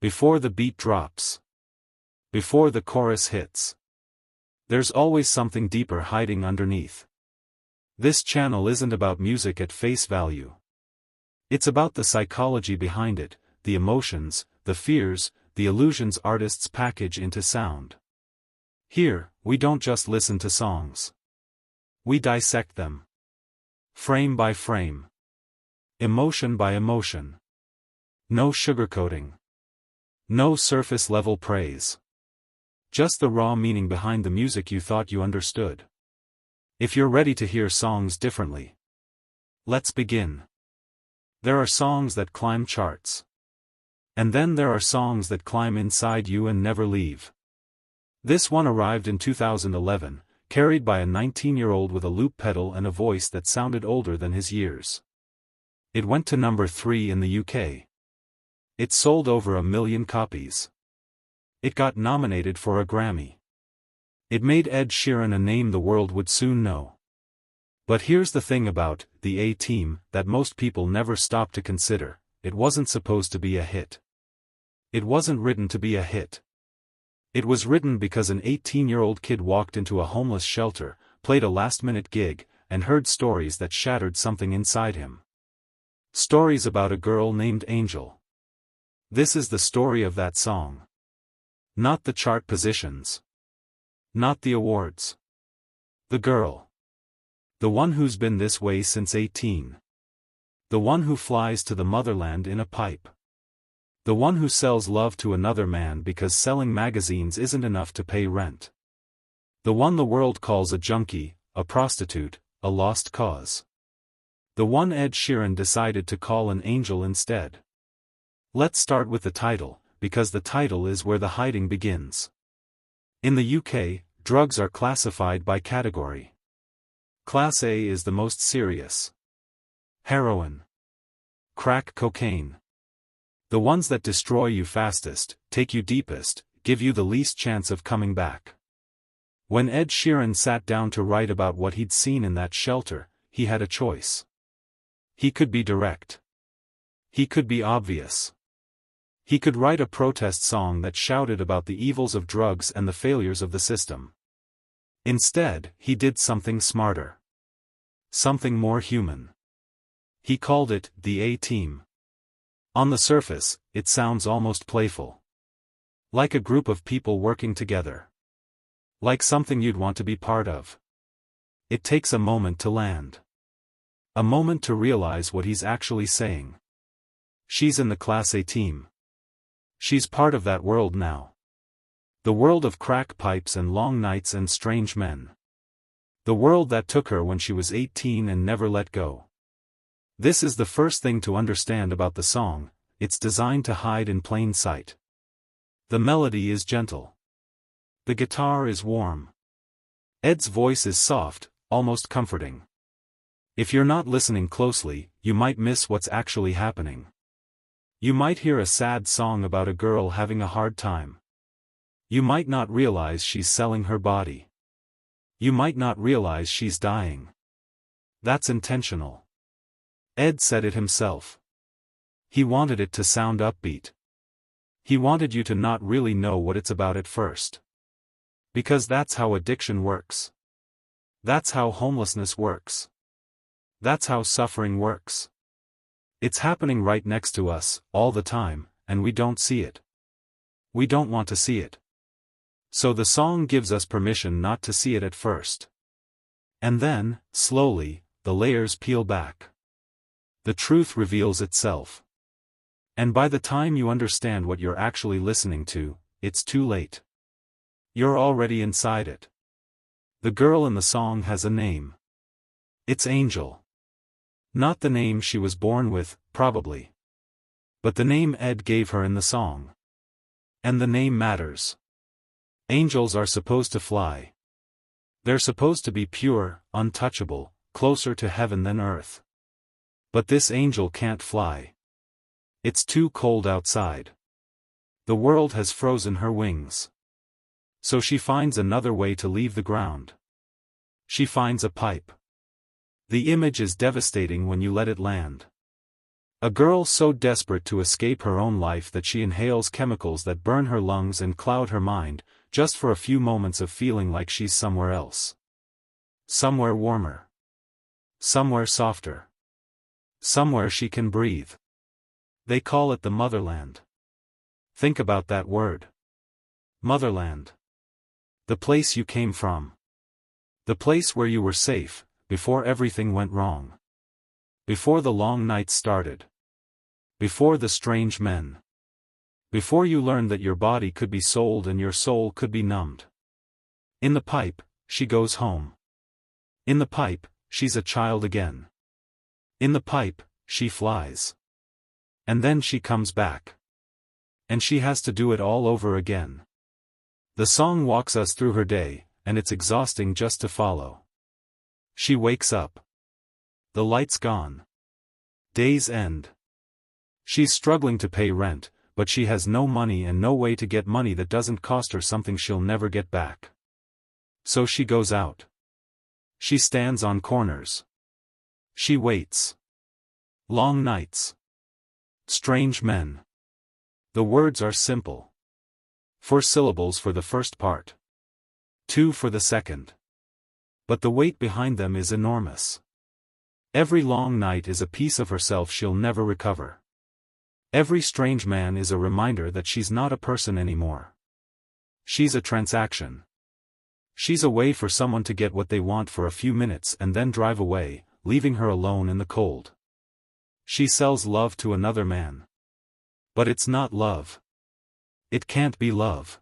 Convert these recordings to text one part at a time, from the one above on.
Before the beat drops. Before the chorus hits. There's always something deeper hiding underneath. This channel isn't about music at face value. It's about the psychology behind it, the emotions, the fears, the illusions artists package into sound. Here, we don't just listen to songs. We dissect them. Frame by frame. Emotion by emotion. No sugarcoating. No surface-level praise. Just the raw meaning behind the music you thought you understood. If you're ready to hear songs differently, let's begin. There are songs that climb charts. And then there are songs that climb inside you and never leave. This one arrived in 2011, carried by a 19-year-old with a loop pedal and a voice that sounded older than his years. It went to number 3 in the UK. It sold over 1 million copies. It got nominated for a Grammy. It made Ed Sheeran a name the world would soon know. But here's the thing about the A-Team that most people never stop to consider: it wasn't supposed to be a hit. It wasn't written to be a hit. It was written because an 18-year-old kid walked into a homeless shelter, played a last-minute gig, and heard stories that shattered something inside him. Stories about a girl named Angel. This is the story of that song. Not the chart positions. Not the awards. The girl. The one who's been this way since 18. The one who flies to the motherland in a pipe. The one who sells love to another man because selling magazines isn't enough to pay rent. The one the world calls a junkie, a prostitute, a lost cause. The one Ed Sheeran decided to call an angel instead. Let's start with the title, because the title is where the hiding begins. In the UK, drugs are classified by category. Class A is the most serious. Heroin. Crack cocaine. The ones that destroy you fastest, take you deepest, give you the least chance of coming back. When Ed Sheeran sat down to write about what he'd seen in that shelter, he had a choice. He could be direct. He could be obvious. He could write a protest song that shouted about the evils of drugs and the failures of the system. Instead, he did something smarter. Something more human. He called it the A-Team. On the surface, it sounds almost playful. Like a group of people working together. Like something you'd want to be part of. It takes a moment to land. A moment to realize what he's actually saying. She's in the Class A team. She's part of that world now. The world of crack pipes and long nights and strange men. The world that took her when she was 18 and never let go. This is the first thing to understand about the song: it's designed to hide in plain sight. The melody is gentle. The guitar is warm. Ed's voice is soft, almost comforting. If you're not listening closely, you might miss what's actually happening. You might hear a sad song about a girl having a hard time. You might not realize she's selling her body. You might not realize she's dying. That's intentional. Ed said it himself. He wanted it to sound upbeat. He wanted you to not really know what it's about at first. Because that's how addiction works. That's how homelessness works. That's how suffering works. It's happening right next to us, all the time, and we don't see it. We don't want to see it. So the song gives us permission not to see it at first. And then, slowly, the layers peel back. The truth reveals itself. And by the time you understand what you're actually listening to, it's too late. You're already inside it. The girl in the song has a name. It's Angel. Not the name she was born with, probably. But the name Ed gave her in the song. And the name matters. Angels are supposed to fly. They're supposed to be pure, untouchable, closer to heaven than earth. But this angel can't fly. It's too cold outside. The world has frozen her wings. So she finds another way to leave the ground. She finds a pipe. The image is devastating when you let it land. A girl so desperate to escape her own life that she inhales chemicals that burn her lungs and cloud her mind, just for a few moments of feeling like she's somewhere else. Somewhere warmer. Somewhere softer. Somewhere she can breathe. They call it the motherland. Think about that word. Motherland. The place you came from. The place where you were safe, before everything went wrong. Before the long nights started. Before the strange men. Before you learned that your body could be sold and your soul could be numbed. In the pipe, she goes home. In the pipe, she's a child again. In the pipe, she flies. And then she comes back. And she has to do it all over again. The song walks us through her day, and it's exhausting just to follow. She wakes up. The light's gone. Day's end. She's struggling to pay rent, but she has no money and no way to get money that doesn't cost her something she'll never get back. So she goes out. She stands on corners. She waits. Long nights. Strange men. The words are simple. 4 syllables for the first part. 2 for the second. But the weight behind them is enormous. Every long night is a piece of herself she'll never recover. Every strange man is a reminder that she's not a person anymore. She's a transaction. She's a way for someone to get what they want for a few minutes and then drive away, leaving her alone in the cold. She sells love to another man. But it's not love. It can't be love.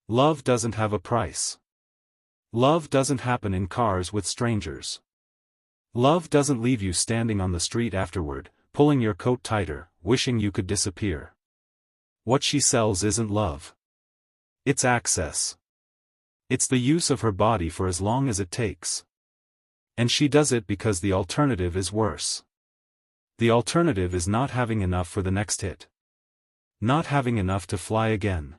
Love doesn't have a price. Love doesn't happen in cars with strangers. Love doesn't leave you standing on the street afterward, pulling your coat tighter, wishing you could disappear. What she sells isn't love. It's access. It's the use of her body for as long as it takes. And she does it because the alternative is worse. The alternative is not having enough for the next hit. Not having enough to fly again.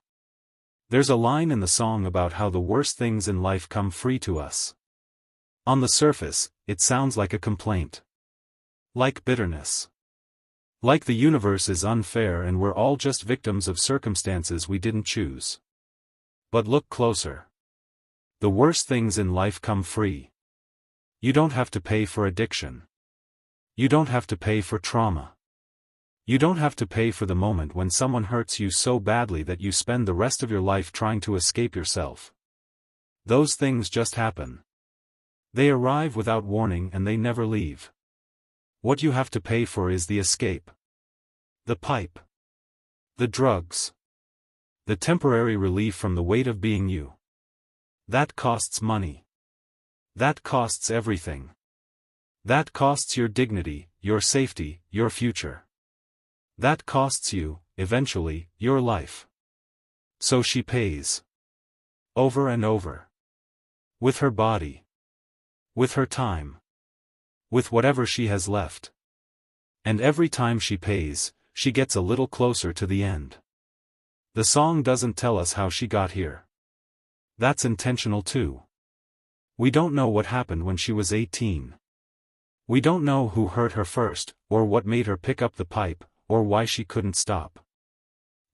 There's a line in the song about how the worst things in life come free to us. On the surface, it sounds like a complaint. Like bitterness. Like the universe is unfair and we're all just victims of circumstances we didn't choose. But look closer. The worst things in life come free. You don't have to pay for addiction. You don't have to pay for trauma. You don't have to pay for the moment when someone hurts you so badly that you spend the rest of your life trying to escape yourself. Those things just happen. They arrive without warning and they never leave. What you have to pay for is the escape. The pipe. The drugs. The temporary relief from the weight of being you. That costs money. That costs everything. That costs your dignity, your safety, your future. That costs you, eventually, your life. So she pays. Over and over. With her body. With her time. With whatever she has left. And every time she pays, she gets a little closer to the end. The song doesn't tell us how she got here. That's intentional too. We don't know what happened when she was 18. We don't know who hurt her first, or what made her pick up the pipe, or why she couldn't stop.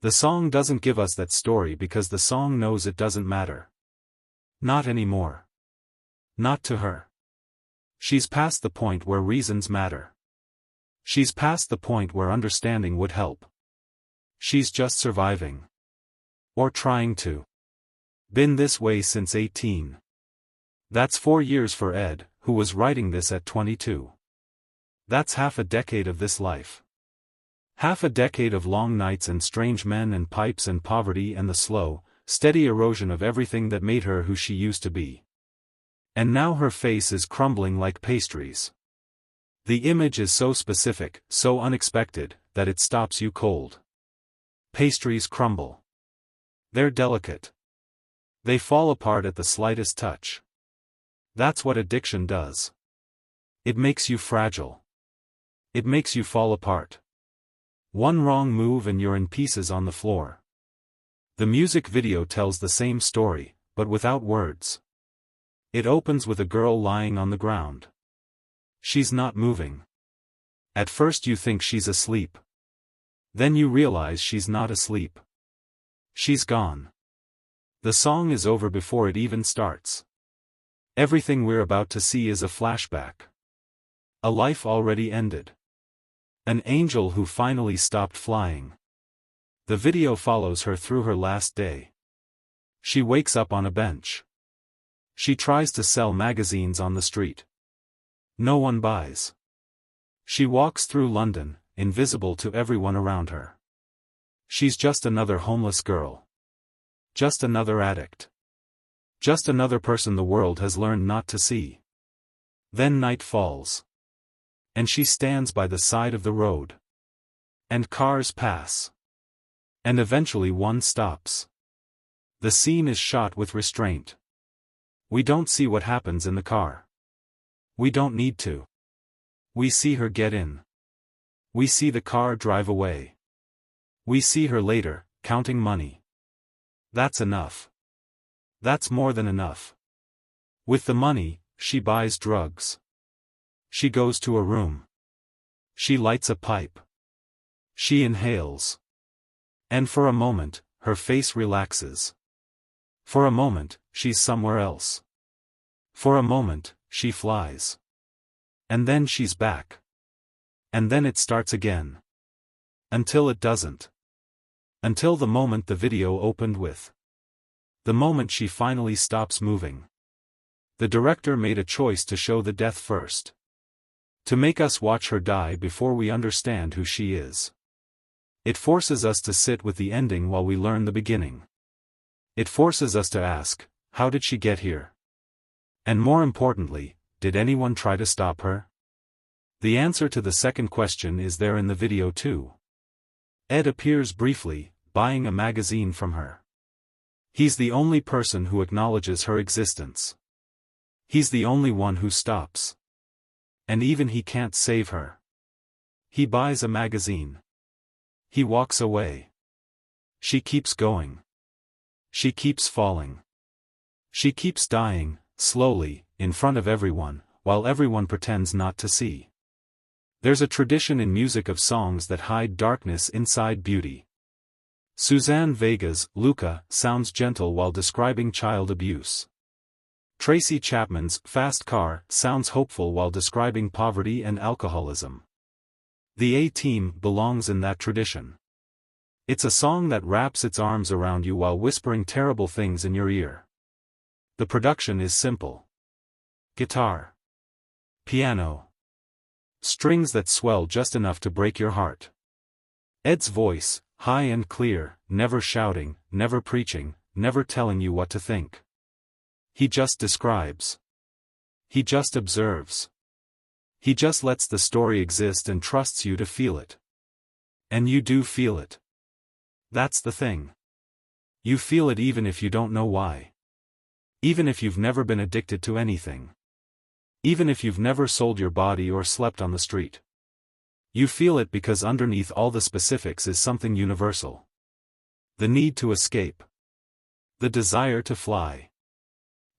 The song doesn't give us that story because the song knows it doesn't matter. Not anymore. Not to her. She's past the point where reasons matter. She's past the point where understanding would help. She's just surviving. Or trying to. Been this way since 18. That's 4 years for Ed, who was writing this at 22. That's half a decade of this life. Half a decade of long nights and strange men and pipes and poverty and the slow, steady erosion of everything that made her who she used to be. And now her face is crumbling like pastries. The image is so specific, so unexpected, that it stops you cold. Pastries crumble. They're delicate. They fall apart at the slightest touch. That's what addiction does. It makes you fragile. It makes you fall apart. One wrong move and you're in pieces on the floor. The music video tells the same story, but without words. It opens with a girl lying on the ground. She's not moving. At first you think she's asleep. Then you realize she's not asleep. She's gone. The song is over before it even starts. Everything we're about to see is a flashback. A life already ended. An angel who finally stopped flying. The video follows her through her last day. She wakes up on a bench. She tries to sell magazines on the street. No one buys. She walks through London, invisible to everyone around her. She's just another homeless girl. Just another addict. Just another person the world has learned not to see. Then night falls. And she stands by the side of the road. And cars pass. And eventually one stops. The scene is shot with restraint. We don't see what happens in the car. We don't need to. We see her get in. We see the car drive away. We see her later, counting money. That's enough. That's more than enough. With the money, she buys drugs. She goes to a room. She lights a pipe. She inhales. And for a moment, her face relaxes. For a moment, she's somewhere else. For a moment, she flies. And then she's back. And then it starts again. Until it doesn't. Until the moment the video opened with. The moment she finally stops moving. The director made a choice to show the death first. To make us watch her die before we understand who she is. It forces us to sit with the ending while we learn the beginning. It forces us to ask, how did she get here? And more importantly, did anyone try to stop her? The answer to the second question is there in the video too. Ed appears briefly, buying a magazine from her. He's the only person who acknowledges her existence. He's the only one who stops. And even he can't save her. He buys a magazine. He walks away. She keeps going. She keeps falling. She keeps dying, slowly, in front of everyone, while everyone pretends not to see. There's a tradition in music of songs that hide darkness inside beauty. Suzanne Vega's Luca sounds gentle while describing child abuse. Tracy Chapman's Fast Car sounds hopeful while describing poverty and alcoholism. The A-Team belongs in that tradition. It's a song that wraps its arms around you while whispering terrible things in your ear. The production is simple. Guitar. Piano. Strings that swell just enough to break your heart. Ed's voice, high and clear, never shouting, never preaching, never telling you what to think. He just describes. He just observes. He just lets the story exist and trusts you to feel it. And you do feel it. That's the thing. You feel it even if you don't know why. Even if you've never been addicted to anything. Even if you've never sold your body or slept on the street. You feel it because underneath all the specifics is something universal. The need to escape. The desire to fly.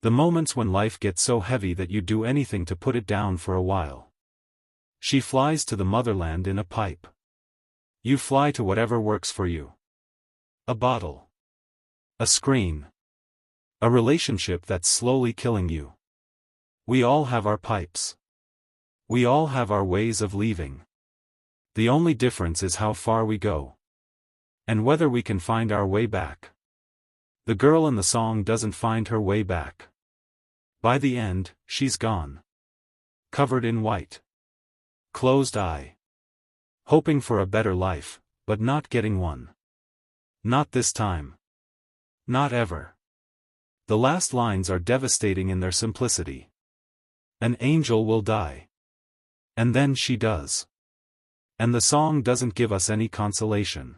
The moments when life gets so heavy that you do anything to put it down for a while. She flies to the motherland in a pipe. You fly to whatever works for you. A bottle. A screen. A relationship that's slowly killing you. We all have our pipes. We all have our ways of leaving. The only difference is how far we go. And whether we can find our way back. The girl in the song doesn't find her way back. By the end, she's gone. Covered in white. Closed eye. Hoping for a better life, but not getting one. Not this time. Not ever. The last lines are devastating in their simplicity. An angel will die. And then she does. And the song doesn't give us any consolation.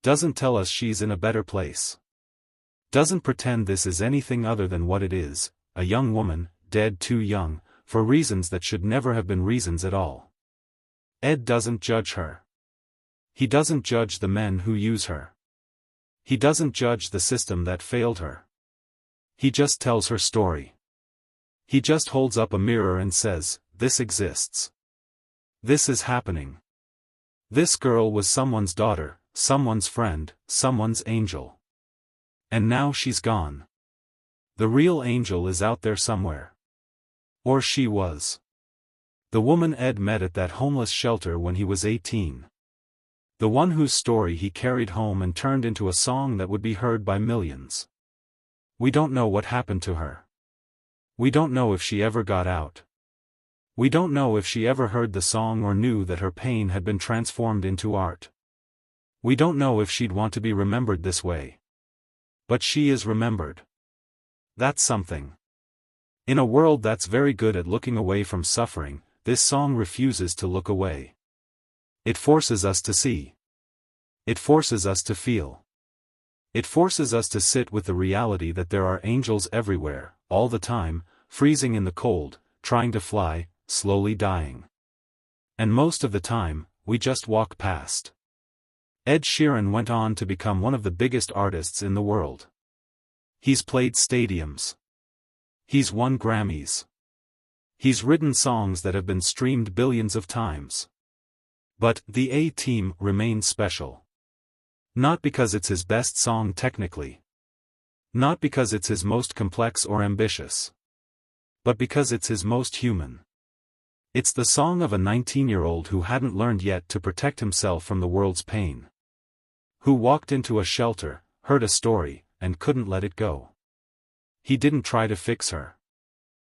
Doesn't tell us she's in a better place. Doesn't pretend this is anything other than what it is, a young woman, dead too young, for reasons that should never have been reasons at all. Ed doesn't judge her. He doesn't judge the men who use her. He doesn't judge the system that failed her. He just tells her story. He just holds up a mirror and says, "This exists." This is happening. This girl was someone's daughter, someone's friend, someone's angel. And now she's gone. The real angel is out there somewhere. Or she was. The woman Ed met at that homeless shelter when he was 18. The one whose story he carried home and turned into a song that would be heard by millions. We don't know what happened to her. We don't know if she ever got out. We don't know if she ever heard the song or knew that her pain had been transformed into art. We don't know if she'd want to be remembered this way. But she is remembered. That's something. In a world that's very good at looking away from suffering, this song refuses to look away. It forces us to see. It forces us to feel. It forces us to sit with the reality that there are angels everywhere, all the time, freezing in the cold, trying to fly, slowly dying. And most of the time, we just walk past. Ed Sheeran went on to become one of the biggest artists in the world. He's played stadiums. He's won Grammys. He's written songs that have been streamed billions of times. But the A-Team remains special. Not because it's his best song technically. Not because it's his most complex or ambitious. But because it's his most human. It's the song of a 19-year-old who hadn't learned yet to protect himself from the world's pain. Who walked into a shelter, heard a story, and couldn't let it go. He didn't try to fix her.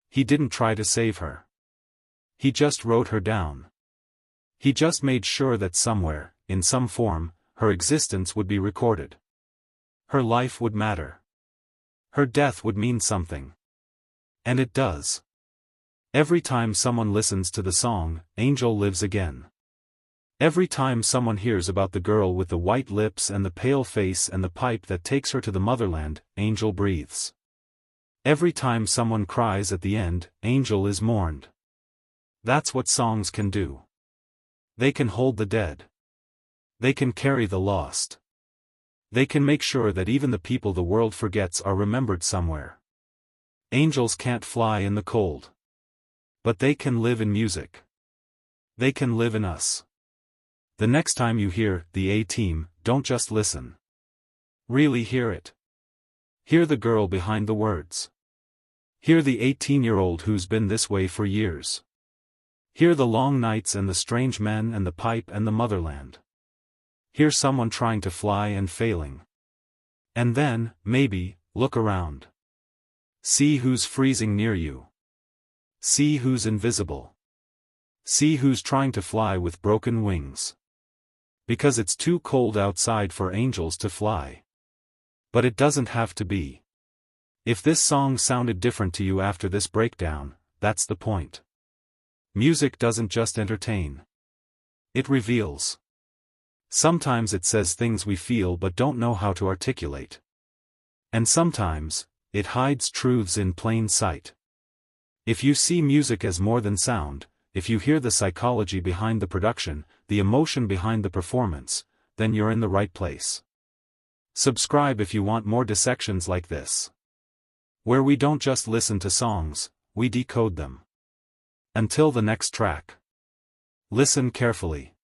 He didn't try to save her. He just wrote her down. He just made sure that somewhere, in some form, her existence would be recorded. Her life would matter. Her death would mean something. And it does. Every time someone listens to the song, Angel lives again. Every time someone hears about the girl with the white lips and the pale face and the pipe that takes her to the motherland, Angel breathes. Every time someone cries at the end, Angel is mourned. That's what songs can do. They can hold the dead. They can carry the lost. They can make sure that even the people the world forgets are remembered somewhere. Angels can't fly in the cold. But they can live in music. They can live in us. The next time you hear the A-Team, don't just listen. Really hear it. Hear the girl behind the words. Hear the 18-year-old who's been this way for years. Hear the long nights and the strange men and the pipe and the motherland. Hear someone trying to fly and failing. And then, maybe, look around. See who's freezing near you. See who's invisible. See who's trying to fly with broken wings. Because it's too cold outside for angels to fly. But it doesn't have to be. If this song sounded different to you after this breakdown, that's the point. Music doesn't just entertain. It reveals. Sometimes it says things we feel but don't know how to articulate. And sometimes, it hides truths in plain sight. If you see music as more than sound, if you hear the psychology behind the production, the emotion behind the performance, then you're in the right place. Subscribe if you want more dissections like this. Where we don't just listen to songs, we decode them. Until the next track. Listen carefully.